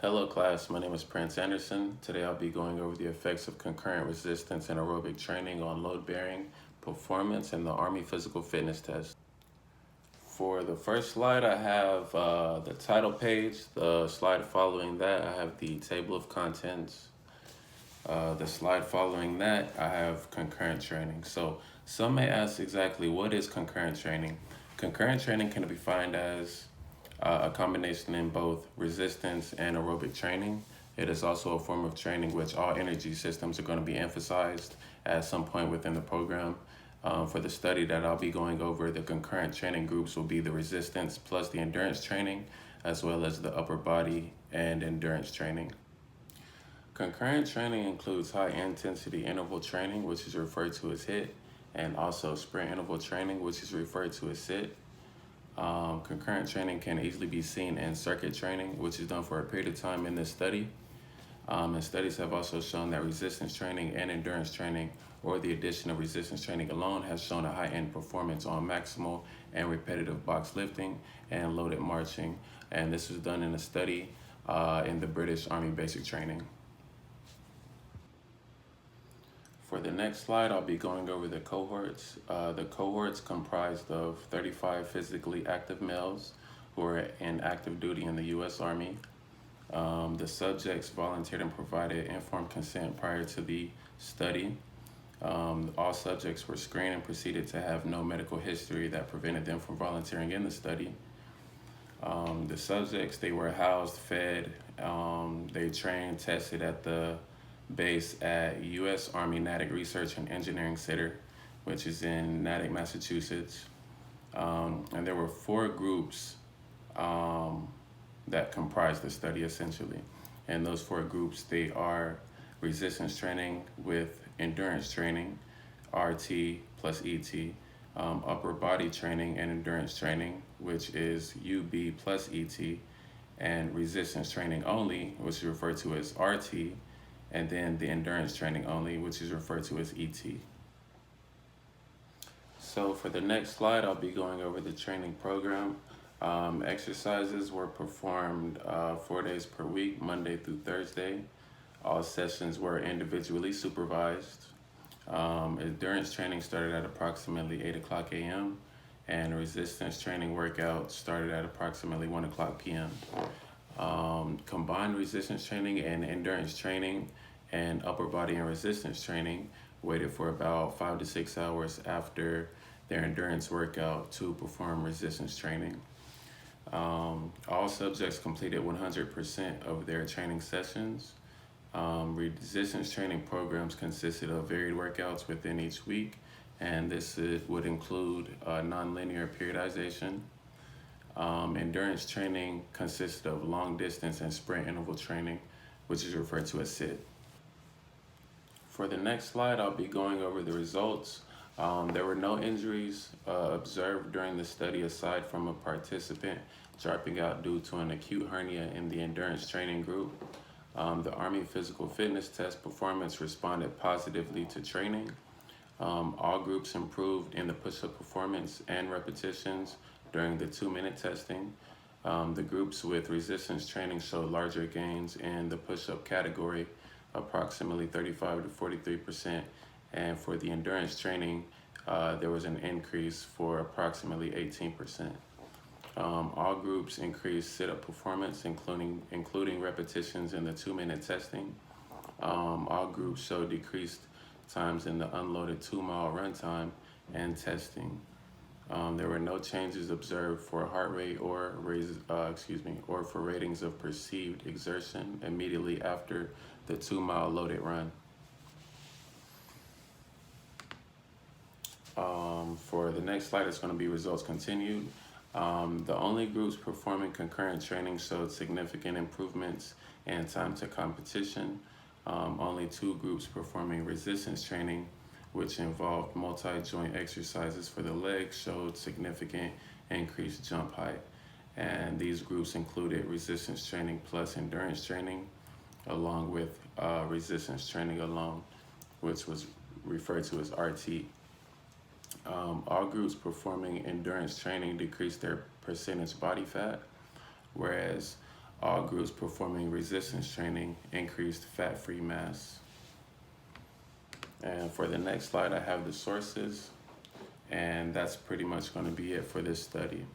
Hello class, my name is Prince Anderson. Today I'll be going over the effects of concurrent resistance and aerobic training on load-bearing performance in the Army Physical Fitness Test. For the first slide, I have the title page. The slide following that, I have the table of contents. The slide following that, I have concurrent training. So some may ask exactly what is concurrent training? Concurrent training can be defined as a combination in both resistance and aerobic training. It is also a form of training which all energy systems are going to be emphasized at some point within the program. For the study that I'll be going over, the concurrent training groups will be the resistance plus the endurance training, as well as the upper body and endurance training. Concurrent training includes high intensity interval training, which is referred to as HIIT, and also sprint interval training, which is referred to as SIT. Concurrent training can easily be seen in circuit training, which is done for a period of time in this study. And studies have also shown that resistance training and endurance training, or the addition of resistance training alone, has shown a high-end performance on maximal and repetitive box lifting and loaded marching. And this was done in a study in the British Army Basic Training. For the next slide, I'll be going over the cohorts. The cohorts comprised of 35 physically active males who are in active duty in the U.S. Army. The subjects volunteered and provided informed consent prior to the study. All subjects were screened and proceeded to have no medical history that prevented them from volunteering in the study. The subjects, they were housed, fed, they trained, tested at the base at U.S. Army Natick Research and Engineering Center, which is in Natick, Massachusetts. And there were 4 groups that comprise the study essentially. And those 4 groups, they are resistance training with endurance training, RT plus ET, upper body training and endurance training, which is UB plus ET, and resistance training only, which is referred to as RT, and then the endurance training only, which is referred to as ET. So for the next slide, I'll be going over the training program. Exercises were performed 4 days per week, Monday through Thursday. All sessions were individually supervised. Endurance training started at approximately 8 o'clock a.m. and resistance training workout started at approximately 1 o'clock p.m. Combined resistance training and endurance training and upper body and resistance training waited for about 5 to 6 hours after their endurance workout to perform resistance training. All subjects completed 100% of their training sessions. Resistance training programs consisted of varied workouts within each week, and this would include nonlinear periodization. Endurance training consisted of long distance and sprint interval training, which is referred to as SIT. For the next slide, I'll be going over the results. There were no injuries observed during the study aside from a participant dropping out due to an acute hernia in the endurance training group. The Army Physical Fitness Test performance responded positively to training. All groups improved in the push-up performance and repetitions during the 2-minute testing. The groups with resistance training showed larger gains in the push-up category, approximately 35 to 43%, and for the endurance training, there was an increase for approximately 18%. All groups increased sit-up performance, including repetitions in the 2-minute testing. All groups showed decreased times in the unloaded 2-mile run time and testing. There were no changes observed for heart rate or for ratings of perceived exertion immediately after the 2-mile loaded run. For the next slide, it's going to be results continued. The only groups performing concurrent training showed significant improvements in time to competition. Only 2 groups performing resistance training, which involved multi-joint exercises for the legs, showed significant increased jump height. And these groups included resistance training plus endurance training, along with resistance training alone, which was referred to as RT. All groups performing endurance training decreased their percentage body fat, whereas All groups performing resistance training increased fat-free mass. And for the next slide, I have the sources, and that's pretty much going to be it for this study.